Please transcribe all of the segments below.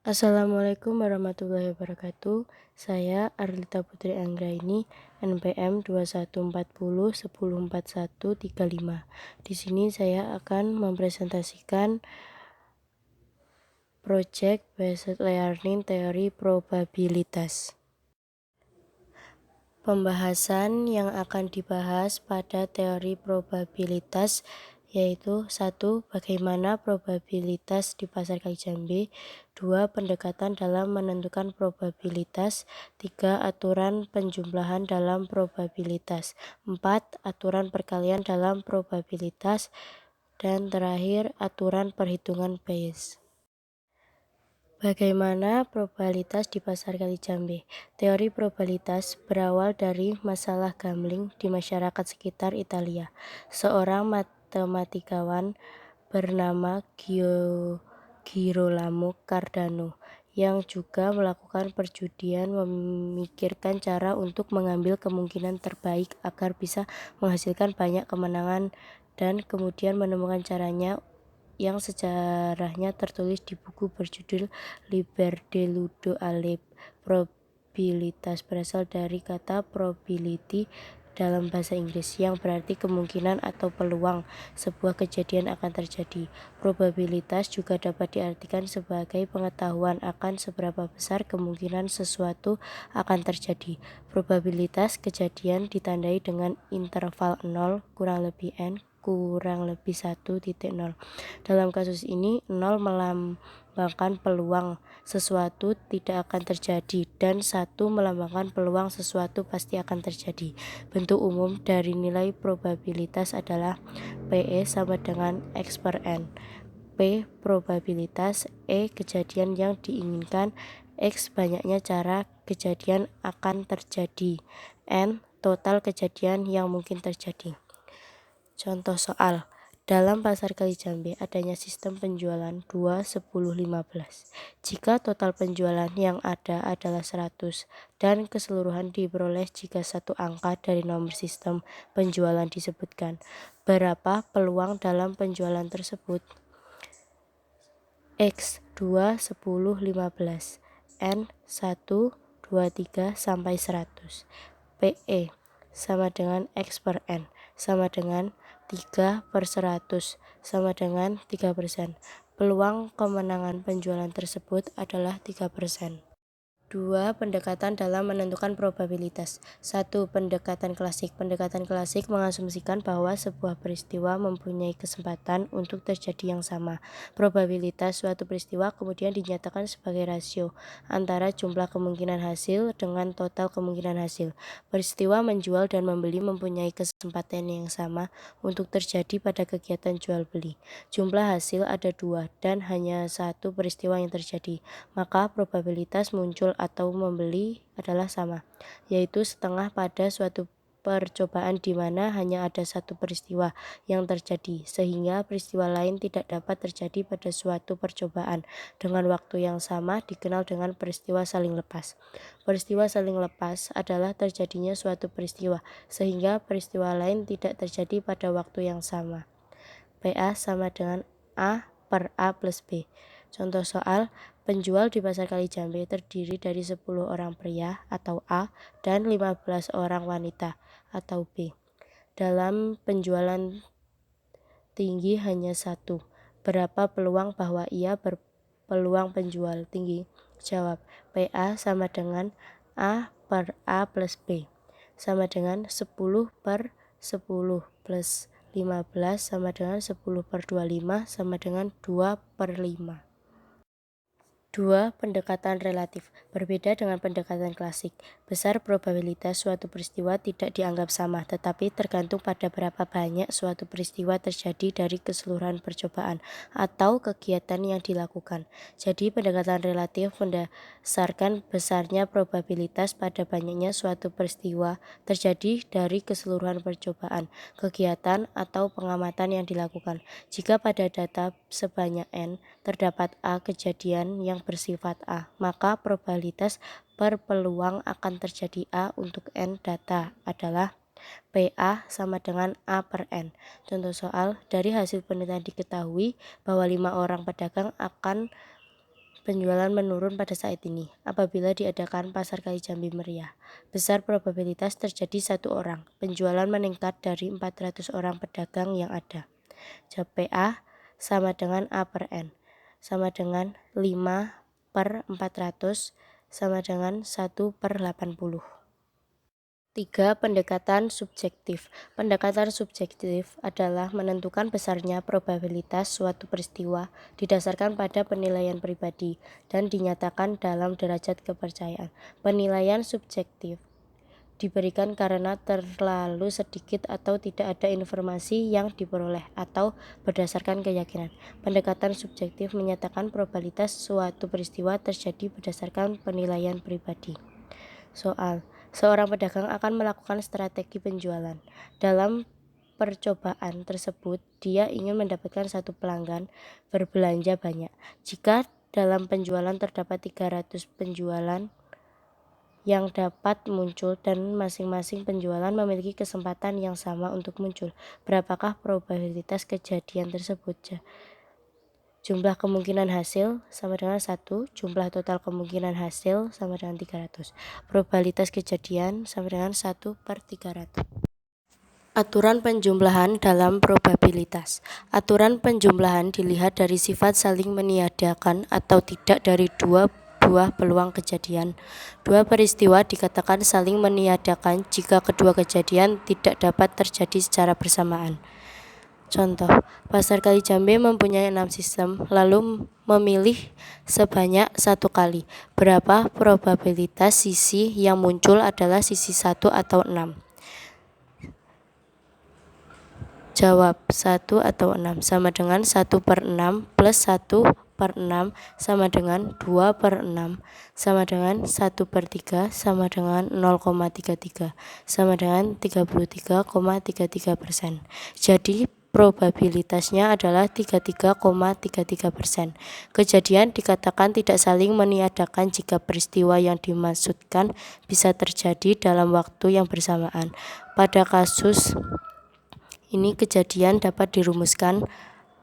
Assalamualaikum warahmatullahi wabarakatuh. Saya Arlita Putri Anggraini, NPM 2140104135. Di sini saya akan mempresentasikan Project Based Learning Teori Probabilitas. Pembahasan yang akan dibahas pada teori probabilitas yaitu 1. Bagaimana probabilitas di pasar kali Jambi. 2. Pendekatan dalam menentukan probabilitas. 3. Aturan penjumlahan dalam probabilitas. 4. Aturan perkalian dalam probabilitas. Dan terakhir, aturan perhitungan Bayes. Bagaimana probabilitas di pasar kali Jambi? Teori probabilitas berawal dari masalah gambling di masyarakat sekitar Italia. Seorang matematikawan bernama Girolamo Cardano yang juga melakukan perjudian memikirkan cara untuk mengambil kemungkinan terbaik agar bisa menghasilkan banyak kemenangan dan kemudian menemukan caranya yang sejarahnya tertulis di buku berjudul Liber de Ludo alle Probabilitas, berasal dari kata probability dalam bahasa Inggris yang berarti kemungkinan atau peluang sebuah kejadian akan terjadi. Probabilitas juga dapat diartikan sebagai pengetahuan akan seberapa besar kemungkinan sesuatu akan terjadi. Probabilitas kejadian ditandai dengan interval 0 kurang lebih n kurang lebih 1,0. Dalam kasus ini, 0 melambangkan peluang sesuatu tidak akan terjadi dan 1 melambangkan peluang sesuatu pasti akan terjadi. Bentuk umum dari nilai probabilitas adalah PE sama dengan X per N. P probabilitas, E kejadian yang diinginkan, X banyaknya cara kejadian akan terjadi, N total kejadian yang mungkin terjadi. Contoh soal. Dalam pasar kali Jambi adanya sistem penjualan 2, 10, 15. Jika total penjualan yang ada adalah 100 dan keseluruhan diperoleh jika satu angka dari nomor sistem penjualan disebutkan, berapa peluang dalam penjualan tersebut? X 2, 10, 15. N 1, 2, 3 sampai 100. PE sama dengan X per N sama dengan 3 per 100 sama dengan 3%. Peluang kemenangan penjualan tersebut adalah 3%. 2. Pendekatan dalam menentukan probabilitas. 1. Pendekatan klasik. Pendekatan klasik mengasumsikan bahwa sebuah peristiwa mempunyai kesempatan untuk terjadi yang sama. Probabilitas suatu peristiwa kemudian dinyatakan sebagai rasio antara jumlah kemungkinan hasil dengan total kemungkinan hasil. Peristiwa menjual dan membeli mempunyai kesempatan yang sama untuk terjadi pada kegiatan jual beli. Jumlah hasil ada 2 dan hanya satu peristiwa yang terjadi, maka probabilitas muncul atau membeli adalah sama, yaitu setengah pada suatu percobaan di mana hanya ada satu peristiwa yang terjadi, sehingga peristiwa lain tidak dapat terjadi pada suatu percobaan dengan waktu yang sama, dikenal dengan peristiwa saling lepas. Peristiwa saling lepas adalah terjadinya suatu peristiwa, sehingga peristiwa lain tidak terjadi pada waktu yang sama. PA sama dengan A per A plus B. Contoh soal, penjual di pasar kali Jambi terdiri dari 10 orang pria atau A dan 15 orang wanita atau B. Dalam penjualan tinggi hanya satu. Berapa peluang bahwa ia berpeluang penjual tinggi? Jawab, PA sama dengan A per A plus B sama dengan 10 per 10 plus 15 sama dengan 10 per 25 sama dengan 2 per 5. 2. Pendekatan relatif. Berbeda dengan pendekatan klasik, besar probabilitas suatu peristiwa tidak dianggap sama, tetapi tergantung pada berapa banyak suatu peristiwa terjadi dari keseluruhan percobaan atau kegiatan yang dilakukan. Jadi pendekatan relatif mendasarkan besarnya probabilitas pada banyaknya suatu peristiwa terjadi dari keseluruhan percobaan, kegiatan, atau pengamatan yang dilakukan. Jika pada data sebanyak N terdapat A kejadian yang bersifat A, maka probabilitas per peluang akan terjadi A untuk N data adalah PA sama dengan A per N. Contoh soal, dari hasil penelitian diketahui bahwa 5 orang pedagang akan penjualan menurun pada saat ini. Apabila diadakan pasar Kali Jambi meriah, besar probabilitas terjadi 1 orang. Penjualan meningkat dari 400 orang pedagang yang ada. PA sama dengan A per N, sama dengan 5 per 400, sama dengan 1 per 80. 3. Pendekatan subjektif. Pendekatan subjektif adalah menentukan besarnya probabilitas suatu peristiwa didasarkan pada penilaian pribadi dan dinyatakan dalam derajat kepercayaan. Penilaian subjektif diberikan karena terlalu sedikit atau tidak ada informasi yang diperoleh atau berdasarkan keyakinan. Pendekatan subjektif menyatakan probabilitas suatu peristiwa terjadi berdasarkan penilaian pribadi. Soal, seorang pedagang akan melakukan strategi penjualan. Dalam percobaan tersebut, dia ingin mendapatkan 1 pelanggan berbelanja banyak. Jika dalam penjualan terdapat 300 penjualan yang dapat muncul dan masing-masing penjualan memiliki kesempatan yang sama untuk muncul, berapakah probabilitas kejadian tersebut? Jumlah kemungkinan hasil sama dengan 1, jumlah total kemungkinan hasil sama dengan 300. Probabilitas kejadian sama dengan 1 per 300. Aturan penjumlahan dalam probabilitas. Aturan penjumlahan dilihat dari sifat saling meniadakan atau tidak dari dua buah peluang kejadian. Dua peristiwa dikatakan saling meniadakan jika kedua kejadian tidak dapat terjadi secara bersamaan. Contoh, pasar Kali Jambi mempunyai 6 sistem, lalu memilih sebanyak 1 kali. Berapa probabilitas sisi yang muncul adalah sisi 1 atau 6? Jawab, 1 atau 6 sama dengan 1 per 6 plus 1 per 6 sama dengan 2 per 6 sama dengan 1 per 3 sama dengan 0,33 sama dengan 33,33%. Jadi probabilitasnya adalah 33,33%. Kejadian dikatakan tidak saling meniadakan jika peristiwa yang dimaksudkan bisa terjadi dalam waktu yang bersamaan. Pada kasus ini kejadian dapat dirumuskan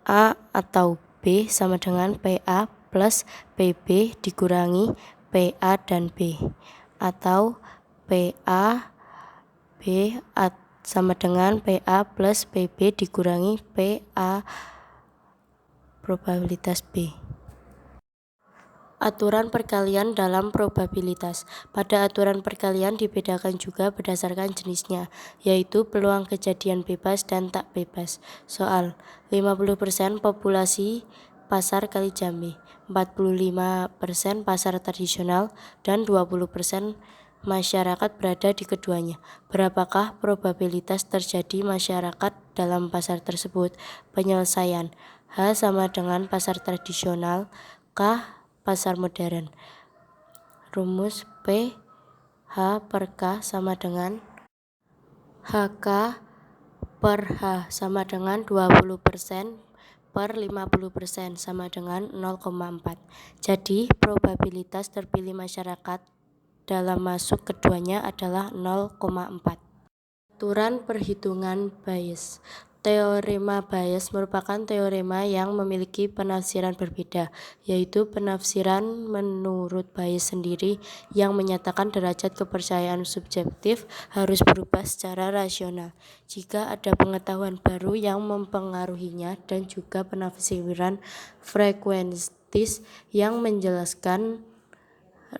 A atau B sama dengan PA plus PB dikurangi PA dan B, atau PA B sama dengan PA plus PB dikurangi PA probabilitas B. Aturan perkalian dalam probabilitas. Pada aturan perkalian dibedakan juga berdasarkan jenisnya, yaitu peluang kejadian bebas dan tak bebas. Soal, 50% populasi pasar Kali Jambi, 45% pasar tradisional, dan 20% masyarakat berada di keduanya. Berapakah probabilitas terjadi masyarakat dalam pasar tersebut? Penyelesaian. H sama dengan pasar tradisional, K pasar modern. Rumus P H per K sama dengan HK per H sama dengan 20% per 50% sama dengan 0,4. Jadi probabilitas terpilih masyarakat dalam masuk keduanya adalah 0,4. Aturan perhitungan Bayes. Teorema Bayes merupakan teorema yang memiliki penafsiran berbeda, yaitu penafsiran menurut Bayes sendiri yang menyatakan derajat kepercayaan subjektif harus berubah secara rasional jika ada pengetahuan baru yang mempengaruhinya, dan juga penafsiran frekuentis yang menjelaskan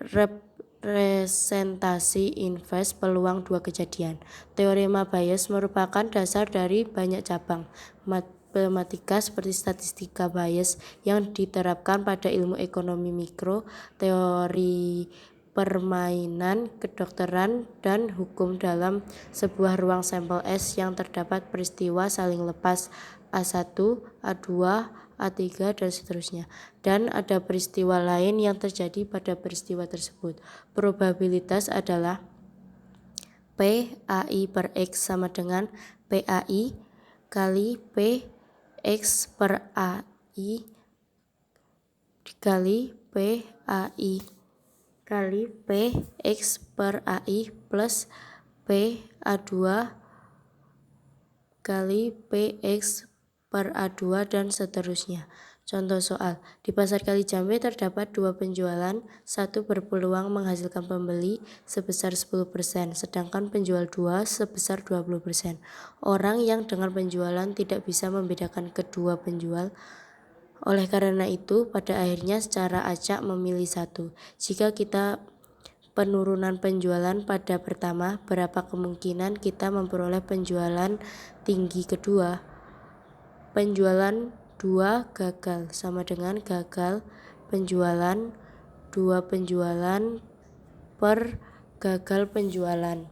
representasi inverse peluang dua kejadian. Teorema Bayes merupakan dasar dari banyak cabang matematika seperti statistika Bayes yang diterapkan pada ilmu ekonomi mikro, teori permainan, kedokteran, dan hukum dalam sebuah ruang sampel S yang terdapat peristiwa saling lepas A1, A2, A3, dan seterusnya, dan ada peristiwa lain yang terjadi pada peristiwa tersebut. Probabilitas adalah PAI per X sama dengan PAI kali PX per AI dikali PAI kali PX per AI plus PA2 kali PX per A2 dan seterusnya. Contoh soal, di pasar Kalijambe terdapat 2 penjualan, satu berpeluang menghasilkan pembeli sebesar 10%, sedangkan penjual 2 sebesar 20%. Orang yang dengan penjualan tidak bisa membedakan kedua penjual. Oleh karena itu, pada akhirnya secara acak memilih satu. Jika kita penurunan penjualan pada pertama, berapa kemungkinan kita memperoleh penjualan tinggi kedua? Penjualan 2 gagal sama dengan gagal penjualan 2 penjualan per gagal penjualan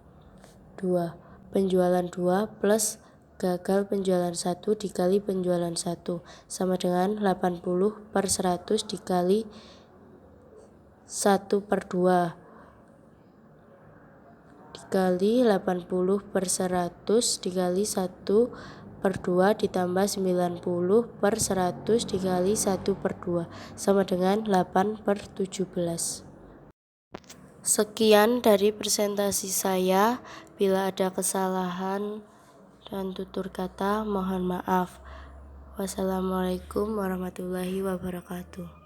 2. Penjualan 2 plus gagal penjualan 1 dikali penjualan 1 sama dengan 80 per 100 dikali 1 per 2 dikali 80 per 100 dikali 1 per 2 ditambah 90 per 100 dikali 1 per 2 sama dengan 8 per 17. Sekian dari presentasi saya. Bila ada kesalahan dan tutur kata, mohon maaf. Wassalamualaikum warahmatullahi wabarakatuh.